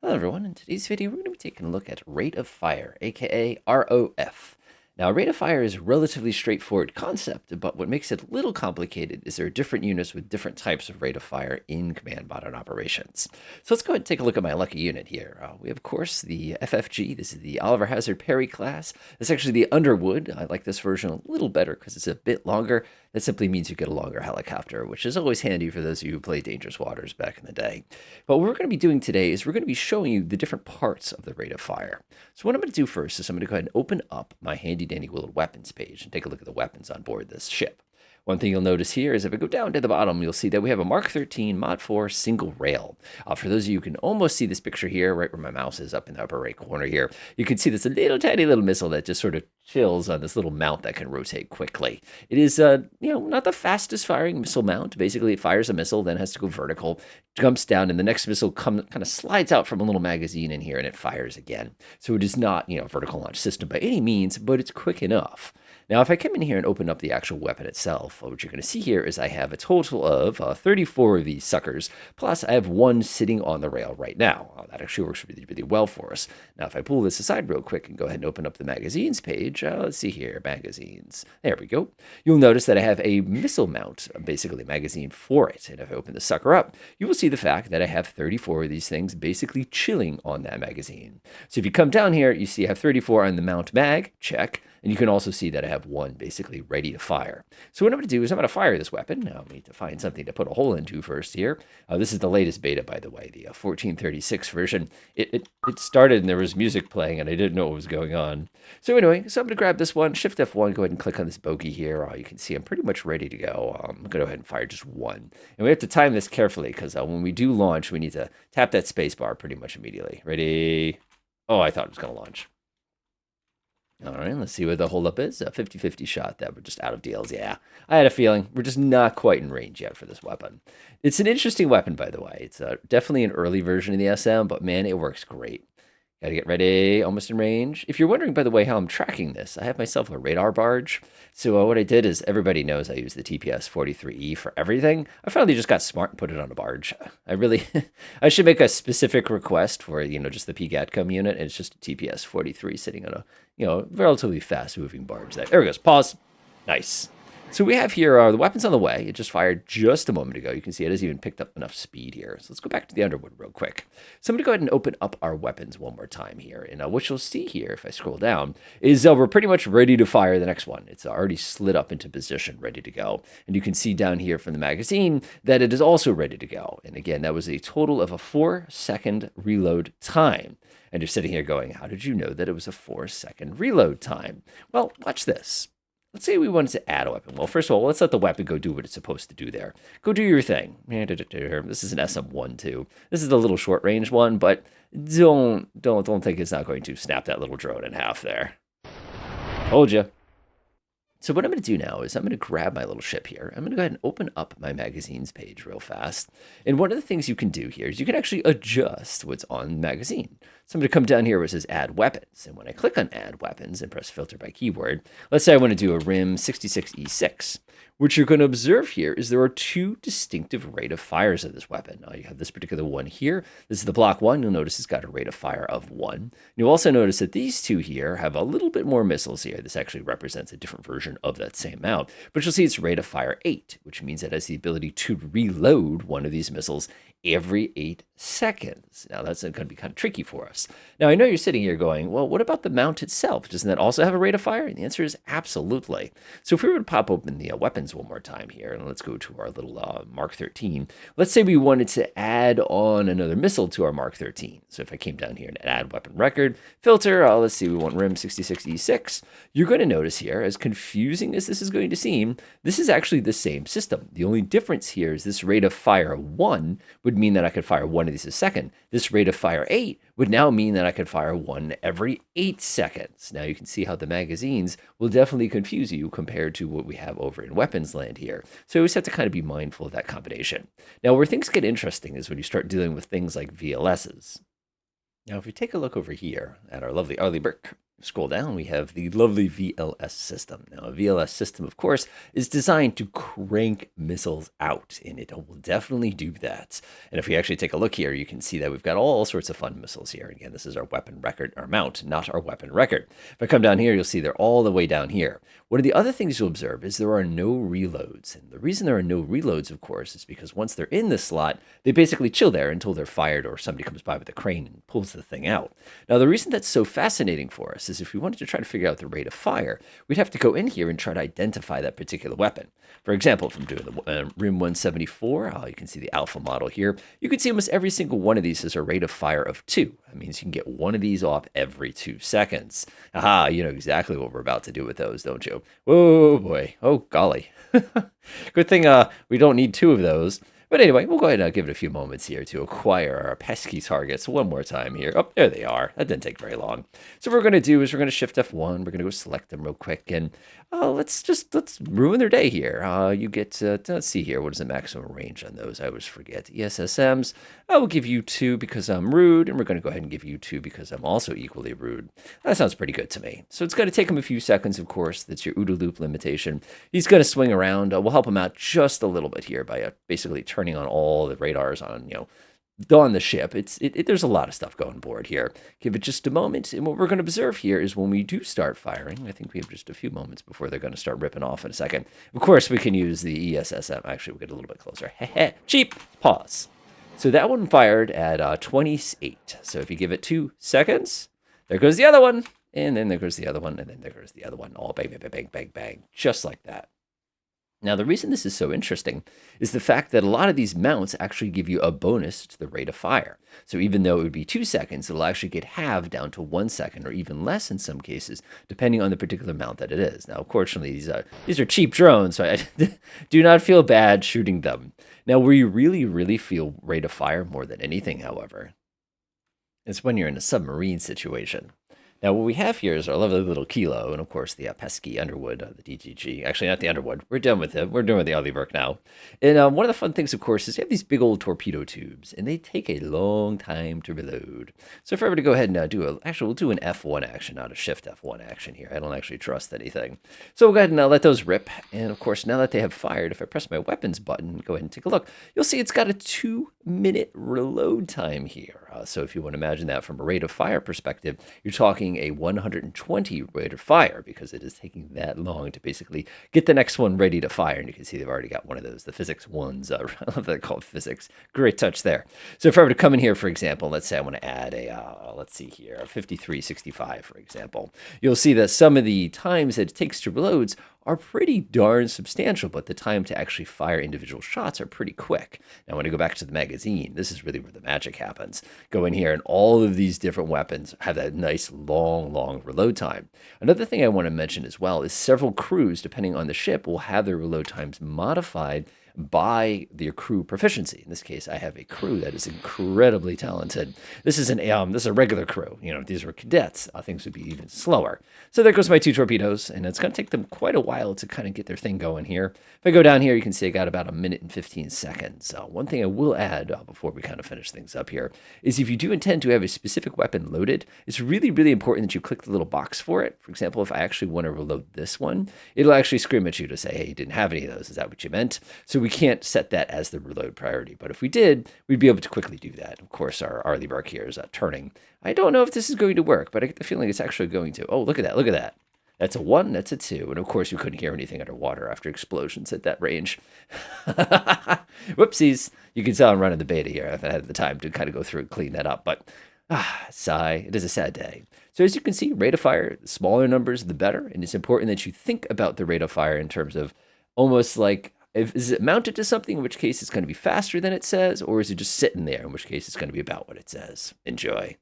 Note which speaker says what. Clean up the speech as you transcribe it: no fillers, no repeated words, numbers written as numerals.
Speaker 1: Hello everyone, in today's video we're going to be taking a look at rate of fire, aka ROF. Now, rate of fire is a relatively straightforward concept, but what makes it a little complicated is there are different units with different types of rate of fire in command modern operations. So let's go ahead and take a look at my lucky unit here. We have, of course, the FFG. This is the Oliver Hazard Perry class. It's actually the Underwood. I like this version a little better because it's a bit longer. That simply means you get a longer helicopter, which is always handy for those of you who play Dangerous Waters back in the day. But what we're going to be doing today is we're going to be showing you the different parts of the rate of fire. So what I'm going to do first is I'm going to go ahead and open up my handy dandy little weapons page and take a look at the weapons on board this ship. One thing you'll notice here is if I go down to the bottom, you'll see that we have a Mark 13 Mod 4 single rail. For those of you who can almost see this picture here, right where my mouse is up in the upper right corner here, you can see this a little tiny little missile that just sort of chills on this little mount that can rotate quickly. It is, not the fastest firing missile mount. Basically, it fires a missile, then has to go vertical, jumps down, and the next missile kind of slides out from a little magazine in here, and it fires again. So it is not, vertical launch system by any means, but it's quick enough. Now, if I come in here and open up the actual weapon itself, what you're going to see here is I have a total of 34 of these suckers, plus I have one sitting on the rail right now. That actually works really, really well for us. Now, if I pull this aside real quick and go ahead and open up the magazines page, let's see here, magazines. There we go. You'll notice that I have a missile mount, basically a magazine for it. And if I open the sucker up, you will see the fact that I have 34 of these things basically chilling on that magazine. So if you come down here, you see I have 34 on the mount mag, check. And you can also see that I have one basically ready to fire. So what I'm going to do is I'm going to fire this weapon. Now I need to find something to put a hole into first here. This is the latest beta, by the way, the 1436 version. It started and there was music playing and I didn't know what was going on. So anyway, I'm going to grab this one, Shift F1, go ahead and click on this bogey here. You can see I'm pretty much ready to go. I'm going to go ahead and fire just one. And we have to time this carefully because when we do launch, we need to tap that space bar pretty much immediately. Ready? Oh, I thought it was going to launch. All right, let's see what the holdup is. A 50-50 shot that we're just out of deals. Yeah, I had a feeling. We're just not quite in range yet for this weapon. It's an interesting weapon, by the way. It's definitely an early version of the SM, but man, it works great. Got to get ready, almost in range. If you're wondering, by the way, how I'm tracking this, I have myself a radar barge. So what I did is, everybody knows I use the TPS-43E for everything. I finally just got smart and put it on a barge. I should make a specific request for, just the PGATCOM unit, and it's just a TPS-43 sitting on a, relatively fast-moving barge. There it goes. Pause. Nice. So we have here the weapons on the way. It just fired just a moment ago. You can see it has even picked up enough speed here. So let's go back to the Underwood real quick. So I'm going to go ahead and open up our weapons one more time here. And what you'll see here, if I scroll down, is we're pretty much ready to fire the next one. It's already slid up into position, ready to go. And you can see down here from the magazine that it is also ready to go. And again, that was a total of a 4-second reload time. And you're sitting here going, how did you know that it was a 4-second reload time? Well, watch this. Let's say we wanted to add a weapon. Well, first of all, let's let the weapon go do what it's supposed to do there. Go do your thing. This is an SM1 too. This is the little short range one, but don't think it's not going to snap that little drone in half there. Told you. So what I'm going to do now is I'm going to grab my little ship here. I'm going to go ahead and open up my magazines page real fast. And one of the things you can do here is you can actually adjust what's on the magazine. So I'm going to come down here where it says Add Weapons. And when I click on Add Weapons and press Filter by Keyword, let's say I want to do a RIM 66E6. What you're going to observe here is there are two distinctive rate of fires of this weapon. You have this particular one here. This is the Block 1. You'll notice it's got a rate of fire of 1. You'll also notice that these two here have a little bit more missiles here. This actually represents a different version of that same mount. But you'll see it's rate of fire 8, which means it has the ability to reload one of these missiles every 8 seconds. Now, that's going to be kind of tricky for us. Now, I know you're sitting here going, well, what about the mount itself? Doesn't that also have a rate of fire? And the answer is absolutely. So if we were to pop open the weapons one more time here, and let's go to our little Mark 13. Let's say we wanted to add on another missile to our Mark 13. So if I came down here and add weapon record, filter, let's see, we want RIM 66E6. You're going to notice here, as confusing as this is going to seem, this is actually the same system. The only difference here is this rate of fire 1 would mean that I could fire one of these a second. This rate of fire 8 would now mean that I could fire one every 8 seconds. Now you can see how the magazines will definitely confuse you compared to what we have over in weapons land here. So you always have to kind of be mindful of that combination. Now where things get interesting is when you start dealing with things like VLSs. Now if we take a look over here at our lovely Arleigh Burke, Scroll down, we have the lovely VLS system. Now, a VLS system, of course, is designed to crank missiles out, and it will definitely do that. And if we actually take a look here, you can see that we've got all sorts of fun missiles here. Again, this is our weapon record, our mount, not our weapon record. If I come down here, you'll see they're all the way down here. One of the other things you'll observe is there are no reloads. And the reason there are no reloads, of course, is because once they're in the slot, they basically chill there until they're fired or somebody comes by with a crane and pulls the thing out. Now, the reason that's so fascinating for us is if we wanted to try to figure out the rate of fire, we'd have to go in here and try to identify that particular weapon. For example, if I'm doing the RIM 174, you can see the alpha model here. You can see almost every single one of these has a rate of fire of 2. That means you can get one of these off every 2 seconds. Aha, you know exactly what we're about to do with those, don't you? Whoa, boy. Oh, golly. Good thing we don't need 2 of those. But anyway, we'll go ahead and give it a few moments here to acquire our pesky targets one more time here. Oh, there they are. That didn't take very long. So what we're going to do is we're going to shift F1. We're going to go select them real quick. And let's ruin their day here. You get, let's see here. What is the maximum range on those? I always forget. ESSMs. I will give you 2 because I'm rude. And we're going to go ahead and give you 2 because I'm also equally rude. That sounds pretty good to me. So it's going to take him a few seconds, of course. That's your OODA loop limitation. He's going to swing around. We'll help him out just a little bit here by basically turning on all the radars on, on the ship. There's a lot of stuff going board here. Give it just a moment, and what we're going to observe here is when we do start firing, I think we have just a few moments before they're going to start ripping off in a second. Of course, we can use the ESSM. Actually, we'll get a little bit closer. Cheap. Pause. So that one fired at 28. So if you give it 2 seconds, there goes the other one, and then there goes the other one, and then there goes the other one. All bang, bang, bang, bang, bang, bang, just like that. Now, the reason this is so interesting is the fact that a lot of these mounts actually give you a bonus to the rate of fire. So even though it would be 2 seconds, it'll actually get halved down to 1 second or even less in some cases, depending on the particular mount that it is. Now, fortunately, these are cheap drones, so I do not feel bad shooting them. Now, where you really, really feel rate of fire more than anything, however, is when you're in a submarine situation. Now, what we have here is our lovely little Kilo, and of course the pesky Underwood, the DGG. Actually, not the Underwood. We're done with it. We're done with the Ollieburg now. And one of the fun things, of course, is you have these big old torpedo tubes, and they take a long time to reload. So if I were to go ahead and we'll do an F1 action, not a shift F1 action here. I don't actually trust anything. So we'll go ahead and let those rip. And of course, now that they have fired, if I press my weapons button, go ahead and take a look, you'll see it's got a 2-minute reload time here. So if you want to imagine that from a rate of fire perspective, you're talking a 120 rate of fire because it is taking that long to basically get the next one ready to fire. And you can see they've already got one of those, the physics ones. I love that they're called physics. Great touch there. So if I were to come in here, for example, let's say I want to add let's see here, a 5365, for example. You'll see that some of the times that it takes to reloads are pretty darn substantial, but the time to actually fire individual shots are pretty quick. Now, when I go back to the magazine, this is really where the magic happens. Go in here, and all of these different weapons have that nice long reload time. Another thing I want to mention as well is several crews, depending on the ship, will have their reload times modified by their crew proficiency. In this case, I have a crew that is incredibly talented. This is a regular crew. These were cadets. Things would be even slower. So there goes my 2 torpedoes, and it's going to take them quite a while to kind of get their thing going here. If I go down here, you can see I got about 1 minute and 15 seconds. One thing I will add before we kind of finish things up here is if you do intend to have a specific weapon loaded, it's really, really important that you click the little box for it. For example, if I actually want to reload this one, it'll actually scream at you to say, hey, you didn't have any of those. Is that what you meant? So we can't set that as the reload priority. But if we did, we'd be able to quickly do that. Of course, our Ollieburg here is turning. I don't know if this is going to work, but I get the feeling it's actually going to. Oh, look at that. Look at that. That's a 1, that's a 2. And of course, you couldn't hear anything underwater after explosions at that range. Whoopsies. You can tell I'm running the beta here. I haven't had the time to kind of go through and clean that up. But sigh. It is a sad day. So as you can see, rate of fire, the smaller numbers, the better. And it's important that you think about the rate of fire in terms of almost like, is it mounted to something, in which case it's going to be faster than it says, or is it just sitting there, in which case it's going to be about what it says? Enjoy.